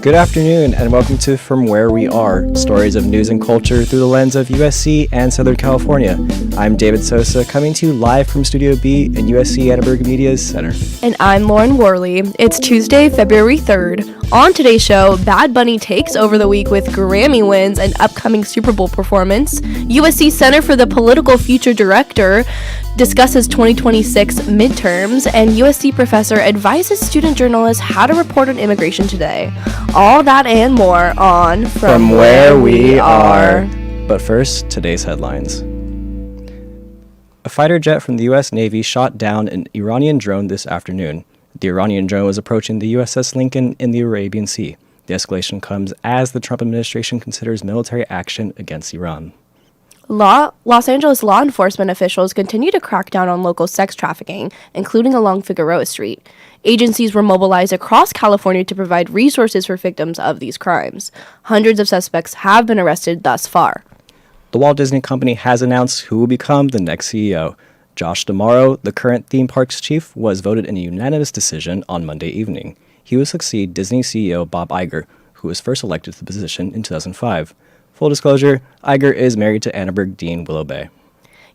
Good afternoon and welcome to From Where We Are, stories of news and culture through the lens of USC and Southern California. I'm David Sosa, coming to you live from Studio B in USC Annenberg Media's Center. And I'm Lauren Worley. It's Tuesday, February 3rd. On today's show, Bad Bunny takes over the week with Grammy wins and upcoming Superbowl performance. USC Center for the Political Future Director discusses 2026 midterms, and USC professor advises student journalists how to report on immigration today. All that and more on From Where We Are. But first, today's headlines. A fighter jet from the U.S. Navy shot down an Iranian drone this afternoon. The Iranian drone was approaching the USS Lincoln in the Arabian Sea. The escalation comes as the Trump administration considers military action against Iran. Los Angeles law enforcement officials continue to crack down on local sex trafficking, including along Figueroa Street. Agencies were mobilized across California to provide resources for victims of these crimes. Hundreds of suspects have been arrested thus far. The Walt Disney Company has announced who will become the next CEO. Josh D'Amaro, the current theme parks chief, was voted in a unanimous decision on Monday evening. He will succeed Disney CEO Bob Iger, who was first elected to the position in 2005. Full disclosure, Iger is married to Annenberg Dean Willow Bay.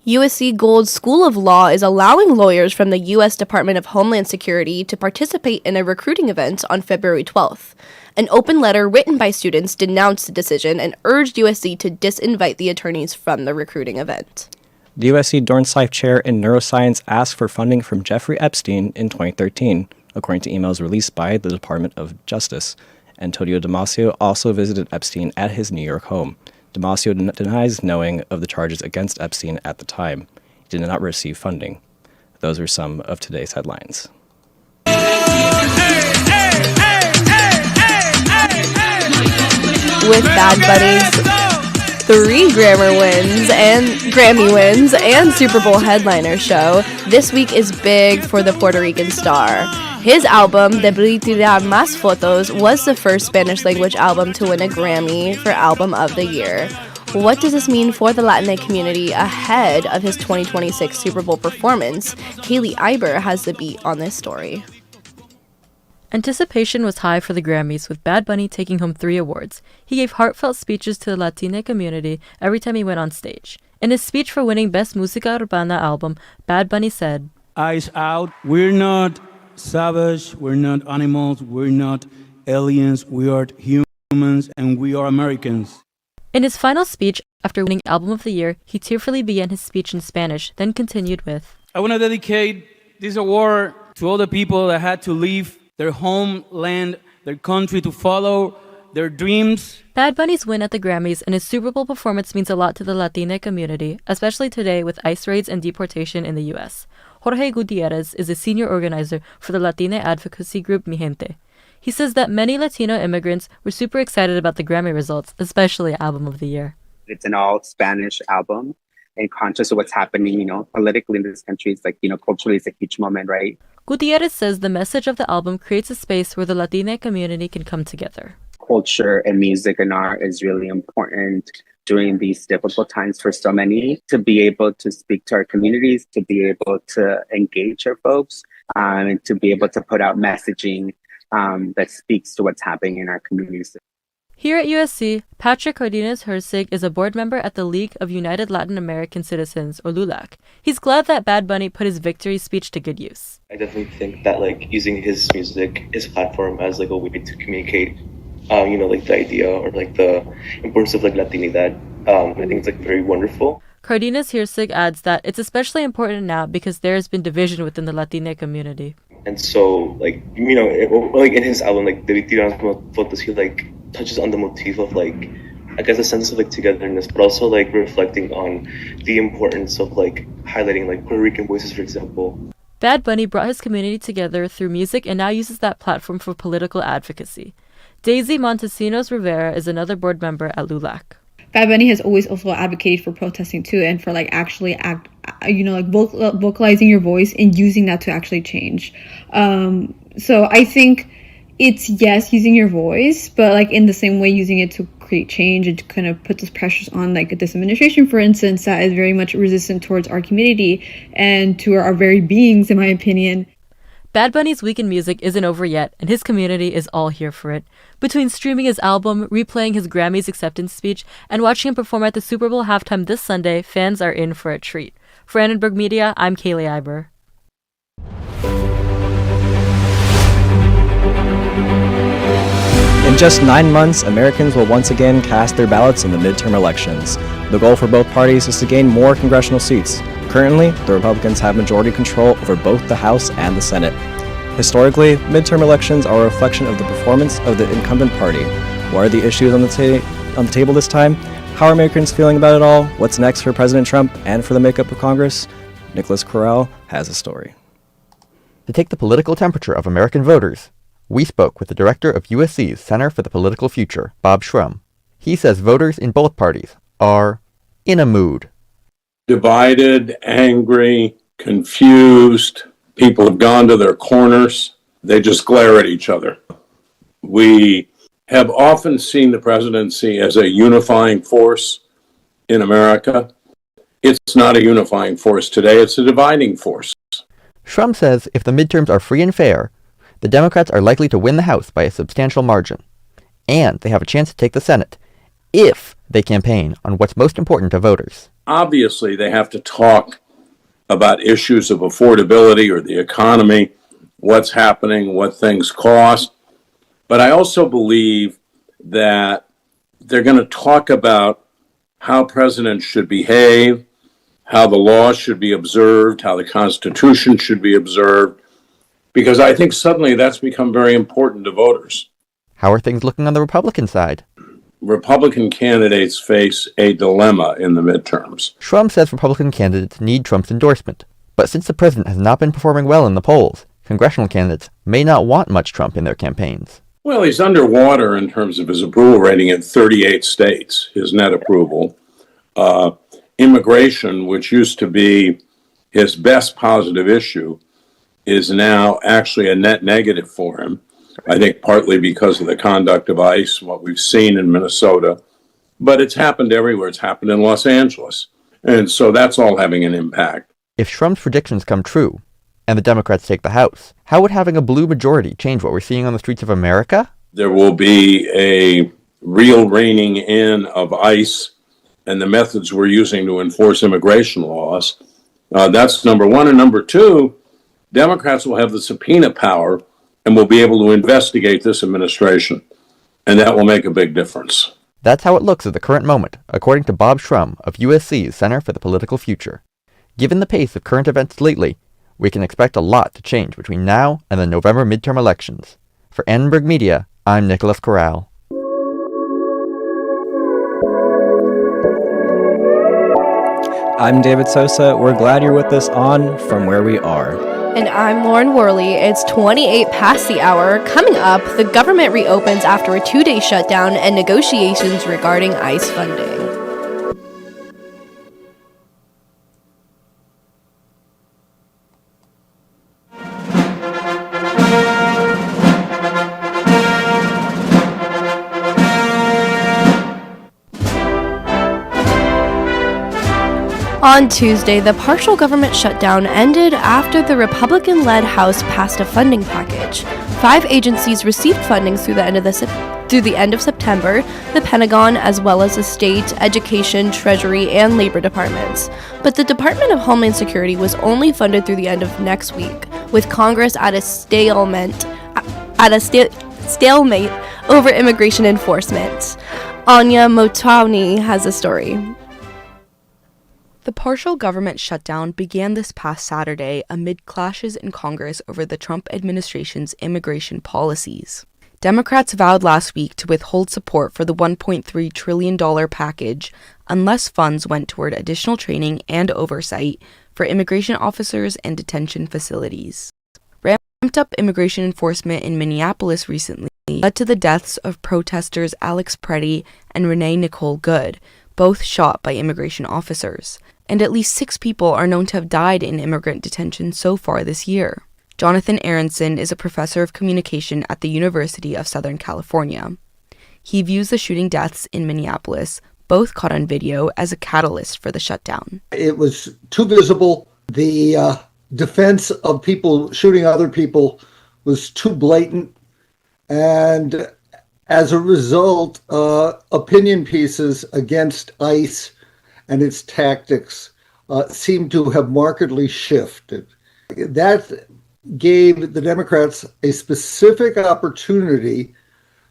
USC Gold School of Law is allowing lawyers from the U.S. Department of Homeland Security to participate in a recruiting event on February 12th. An open letter written by students denounced the decision and urged USC to disinvite the attorneys from the recruiting event. The USC Dornsife Chair in Neuroscience asked for funding from Jeffrey Epstein in 2013, according to emails released by the Department of Justice. Antonio Damasio also visited Epstein at his New York home. Damasio denies knowing of the charges against Epstein at the time. He did not receive funding. Those are some of today's headlines. With Bad Bunny's 3 Grammy wins and Super Bowl headliner show, this week is big for the Puerto Rican star. His album, Debí Tirar Más Fotos, was the first Spanish-language album to win a Grammy for Album of the Year. What does this mean for the Latinx community ahead of his 2026 Super Bowl performance? Kaylee Eiber has the beat on this story. Anticipation was high for the Grammys, with Bad Bunny taking home 3 awards. He gave heartfelt speeches to the Latina community every time he went on stage. In his speech for winning Best Música Urbana album, Bad Bunny said, "Eyes out, we're not savage, we're not animals, we're not aliens, we are humans, and we are Americans." In his final speech, after winning Album of the Year, he tearfully began his speech in Spanish, then continued with, "I want to dedicate this award to all the people that had to leave their homeland, their country, to follow their dreams." Bad Bunny's win at the Grammys and his Super Bowl performance means a lot to the Latina community, especially today with ICE raids and deportation in the U.S. Jorge Gutierrez is a senior organizer for the Latina advocacy group Mi Gente. He says that many Latino immigrants were super excited about the Grammy results, especially Album of the Year. It's an all-Spanish album, and conscious of what's happening, politically in this country. It's culturally, it's a huge moment, right? Gutierrez says the message of the album creates a space where the Latina community can come together. Culture and music and art is really important during these difficult times for so many, to be able to speak to our communities, to be able to engage our folks, and to be able to put out messaging that speaks to what's happening in our communities. Here at USC, Patrick Cardenas-Herzig is a board member at the League of United Latin American Citizens, or LULAC. He's glad that Bad Bunny put his victory speech to good use. I definitely think that using his music, his platform as a way to communicate, the idea or the importance of Latinidad, I think it's very wonderful. Cardenas-Herzig adds that it's especially important now because there has been division within the Latina community. And so, in his album, Debí Tirar Más Fotos, he touches on the motif of a sense of togetherness, but also reflecting on the importance of highlighting Puerto Rican voices, for example. Bad Bunny brought his community together through music and now uses that platform for political advocacy. Daisy Montesinos Rivera is another board member at LULAC. Bad Bunny has always also advocated for protesting too, and for actually vocalizing your voice and using that to actually change. So I think it's, yes, using your voice, but in the same way using it to create change and to kind of put those pressures on this administration, for instance, that is very much resistant towards our community and to our very beings, in my opinion. Bad Bunny's week in music isn't over yet, and his community is all here for it. Between streaming his album, replaying his Grammys acceptance speech, and watching him perform at the Super Bowl halftime this Sunday, fans are in for a treat. For Annenberg Media, I'm Kaylee Iber. In just 9 months, Americans will once again cast their ballots in the midterm elections. The goal for both parties is to gain more congressional seats. Currently, the Republicans have majority control over both the House and the Senate. Historically, midterm elections are a reflection of the performance of the incumbent party. What are the issues on the table this time? How are Americans feeling about it all? What's next for President Trump and for the makeup of Congress? Nicholas Corral has a story. To take the political temperature of American voters, we spoke with the director of USC's Center for the Political Future, Bob Schrum. He says voters in both parties are in a mood. Divided, angry, confused. People have gone to their corners. They just glare at each other. We have often seen the presidency as a unifying force in America. It's not a unifying force today. It's a dividing force. Schrum says if the midterms are free and fair, the Democrats are likely to win the House by a substantial margin, and they have a chance to take the Senate if they campaign on what's most important to voters. Obviously, they have to talk about issues of affordability or the economy, what's happening, what things cost. But I also believe that they're going to talk about how presidents should behave, how the laws should be observed, how the Constitution should be observed, because I think suddenly that's become very important to voters. How are things looking on the Republican side? Republican candidates face a dilemma in the midterms. Schrum says Republican candidates need Trump's endorsement, but since the president has not been performing well in the polls, congressional candidates may not want much Trump in their campaigns. Well, he's underwater in terms of his approval rating in 38 states, his net approval. Immigration, which used to be his best positive issue, is now actually a net negative for him. I think partly because of the conduct of ICE, what we've seen in Minnesota, but it's happened everywhere. It's happened in Los Angeles. And so that's all having an impact. If Schrump's predictions come true, and the Democrats take the House, how would having a blue majority change what we're seeing on the streets of America? There will be a real reining in of ICE and the methods we're using to enforce immigration laws. That's number one. And number two, Democrats will have the subpoena power and will be able to investigate this administration. And that will make a big difference. That's how it looks at the current moment, according to Bob Schrum of USC's Center for the Political Future. Given the pace of current events lately, we can expect a lot to change between now and the November midterm elections. For Annenberg Media, I'm Nicholas Corral. I'm David Sosa. We're glad you're with us on From Where We Are. And I'm Lauren Worley. It's 28 past the hour. Coming up, the government reopens after a 2-day shutdown and negotiations regarding ICE funding. On Tuesday, the partial government shutdown ended after the Republican-led House passed a funding package. 5 agencies received funding through the end of September, the Pentagon, as well as the state, education, treasury, and labor departments. But the Department of Homeland Security was only funded through the end of next week, with Congress at a stalemate over immigration enforcement. Anya Motwani has a story. The partial government shutdown began this past Saturday amid clashes in Congress over the Trump administration's immigration policies. Democrats vowed last week to withhold support for the $1.3 trillion package unless funds went toward additional training and oversight for immigration officers and detention facilities. Ramped-up immigration enforcement in Minneapolis recently led to the deaths of protesters Alex Preddy and Renee Nicole Good, both shot by immigration officers, and at least 6 people are known to have died in immigrant detention so far this year. Jonathan Aronson is a professor of communication at the University of Southern California. He views the shooting deaths in Minneapolis, both caught on video, as a catalyst for the shutdown. It was too visible. The defense of people shooting other people was too blatant. And as a result, opinion pieces against ICE and its tactics seem to have markedly shifted. That gave the Democrats a specific opportunity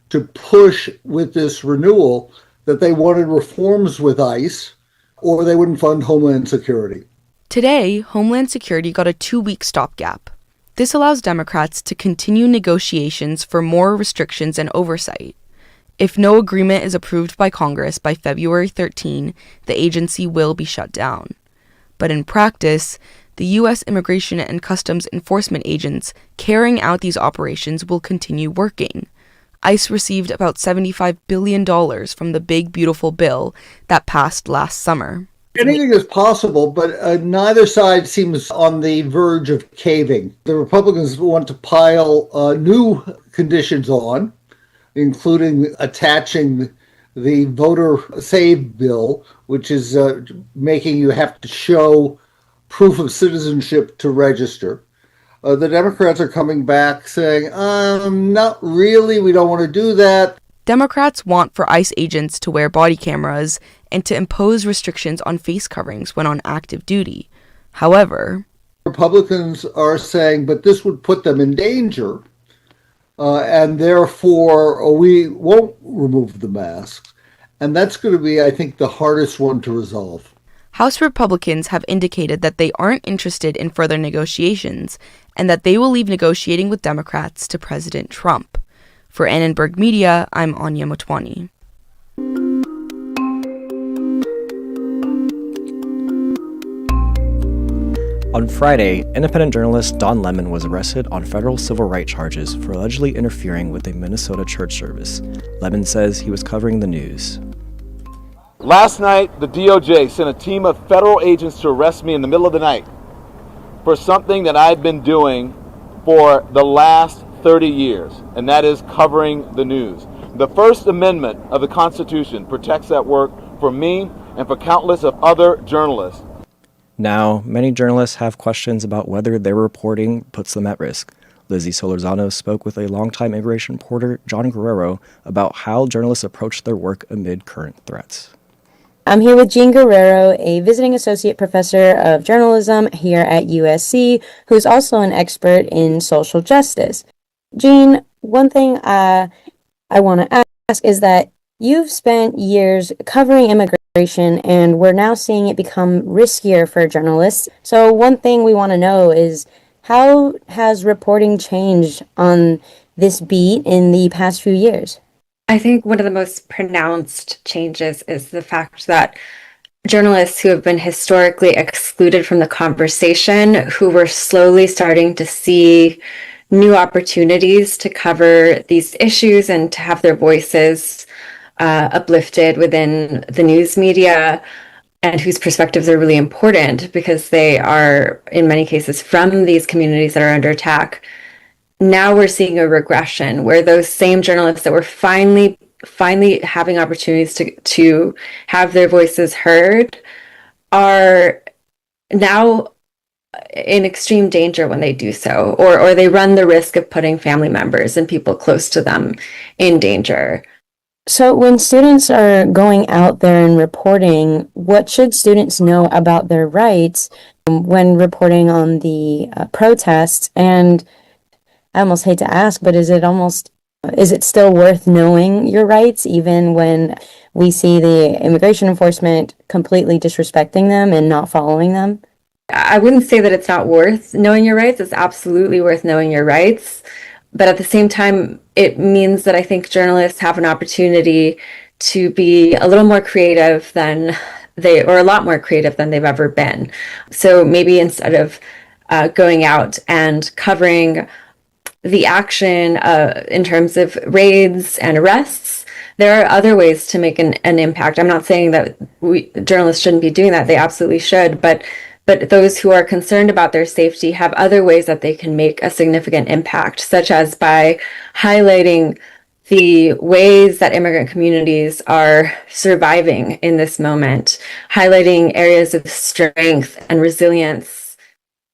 to push with this renewal that they wanted reforms with ICE or they wouldn't fund Homeland Security. Today, Homeland Security got a 2-week stopgap. This allows Democrats to continue negotiations for more restrictions and oversight. If no agreement is approved by Congress by February 13, the agency will be shut down. But in practice, the U.S. Immigration and Customs Enforcement agents carrying out these operations will continue working. ICE received about $75 billion from the Big Beautiful Bill that passed last summer. Anything is possible, but neither side seems on the verge of caving. The Republicans want to pile new conditions on, including attaching the voter save bill, which is making you have to show proof of citizenship to register. The Democrats are coming back saying, not really, we don't want to do that. Democrats want for ICE agents to wear body cameras and to impose restrictions on face coverings when on active duty. However, Republicans are saying, but this would put them in danger, and therefore we won't remove the masks. And that's going to be, I think, the hardest one to resolve. House Republicans have indicated that they aren't interested in further negotiations and that they will leave negotiating with Democrats to President Trump. For Annenberg Media, I'm Anya Motwani. On Friday, independent journalist Don Lemon was arrested on federal civil rights charges for allegedly interfering with a Minnesota church service. Lemon says he was covering the news. Last night, the DOJ sent a team of federal agents to arrest me in the middle of the night for something that I've been doing for the last 30 years, and that is covering the news. The First Amendment of the Constitution protects that work for me and for countless of other journalists. Now, many journalists have questions about whether their reporting puts them at risk. Lizzie Solorzano spoke with a longtime immigration reporter, John Guerrero, about how journalists approach their work amid current threats. I'm here with Jean Guerrero, a visiting associate professor of journalism here at USC, who's also an expert in social justice. Jean, one thing I want to ask is that you've spent years covering immigration, and we're now seeing it become riskier for journalists. So one thing we want to know is, how has reporting changed on this beat in the past few years? I think one of the most pronounced changes is the fact that journalists who have been historically excluded from the conversation, who were slowly starting to see new opportunities to cover these issues and to have their voices uplifted within the news media, and whose perspectives are really important because they are, in many cases, from these communities that are under attack. Now we're seeing a regression where those same journalists that were finally having opportunities to have their voices heard are now in extreme danger when they do so, or they run the risk of putting family members and people close to them in danger. So when students are going out there and reporting, what should students know about their rights when reporting on the protests? And I almost hate to ask, but is it still worth knowing your rights even when we see the immigration enforcement completely disrespecting them and not following them? I wouldn't say that it's not worth knowing your rights. It's absolutely worth knowing your rights. But at the same time, it means that I think journalists have an opportunity to be a little more creative or a lot more creative than they've ever been. So maybe instead of going out and covering the action in terms of raids and arrests, there are other ways to make an impact. I'm not saying that journalists shouldn't be doing that. They absolutely should. But those who are concerned about their safety have other ways that they can make a significant impact, such as by highlighting the ways that immigrant communities are surviving in this moment, highlighting areas of strength and resilience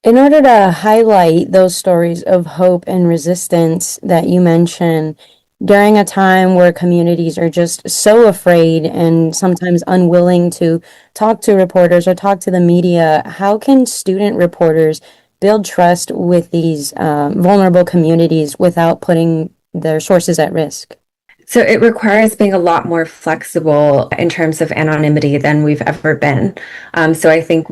In order to highlight those stories of hope and resistance that you mentioned during a time where communities are just so afraid and sometimes unwilling to talk to reporters or talk to the media, how can student reporters build trust with these vulnerable communities without putting their sources at risk? So it requires being a lot more flexible in terms of anonymity than we've ever been. So I think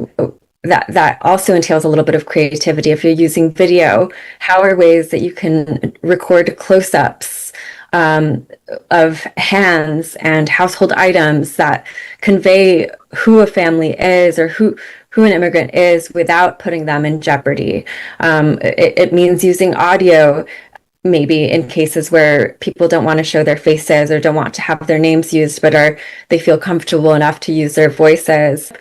that also entails a little bit of creativity. If you're using video, how are ways that you can record close-ups of hands and household items that convey who a family is or who an immigrant is without putting them in jeopardy? It means using audio, maybe in cases where people don't want to show their faces or don't want to have their names used, but they feel comfortable enough to use their voices.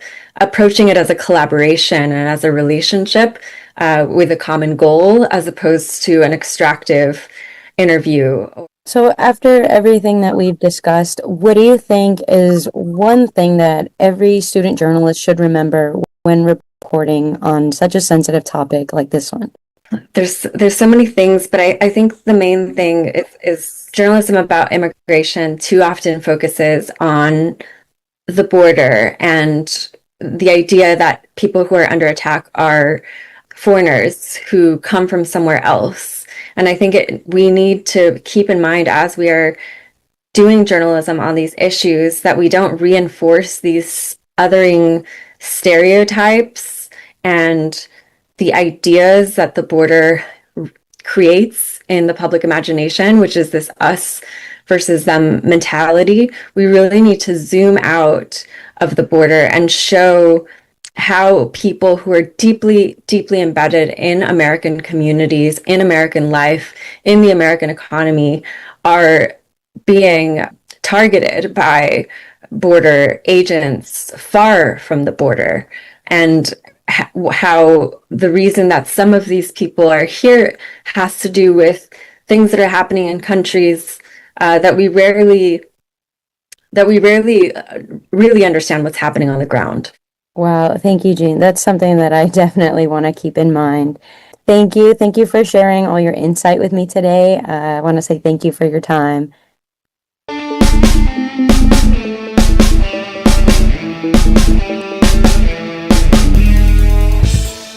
Approaching it as a collaboration and as a relationship with a common goal, as opposed to an extractive interview. So after everything that we've discussed, what do you think is one thing that every student journalist should remember when reporting on such a sensitive topic like this one? There's so many things, but I think the main thing is journalism about immigration too often focuses on the border and the idea that people who are under attack are foreigners who come from somewhere else. And I think we need to keep in mind as we are doing journalism on these issues that we don't reinforce these othering stereotypes and the ideas that the border creates in the public imagination, which is this us versus them mentality. We really need to zoom out of the border and show how people who are deeply, deeply embedded in American communities, in American life, in the American economy, are being targeted by border agents far from the border. And how the reason that some of these people are here has to do with things that are happening in countries that we rarely really understand what's happening on the ground. Wow, thank you, Jean. That's something that I definitely want to keep in mind. Thank you. Thank you for sharing all your insight with me today. I want to say thank you for your time.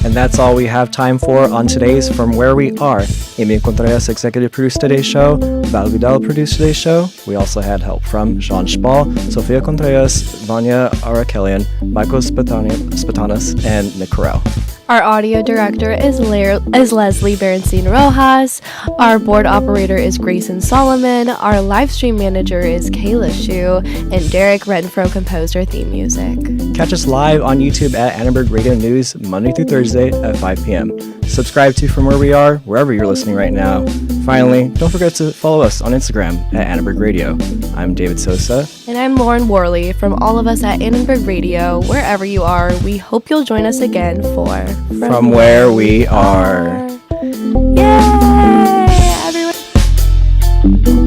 And that's all we have time for on today's From Where We Are. Amy Contreras executive produced today's show. Val Vidal produced today's show. We also had help from Jean Spall, Sofia Contreras, Vanya Arakelian, Michael Spatanis, and Nick Carell. Our audio director is Leslie Berenstein Rojas. Our board operator is Grayson Solomon. Our live stream manager is Kayla Shu. And Derek Renfro composed our theme music. Catch us live on YouTube at Annenberg Radio News Monday through Thursday at 5 p.m. Subscribe to From Where We Are, wherever you're listening right now. Finally, don't forget to follow us on Instagram at Annenberg Radio. I'm David Sosa. And I'm Lauren Worley. From all of us at Annenberg Radio, wherever you are, we hope you'll join us again for From Where We Are. Yay, everyone.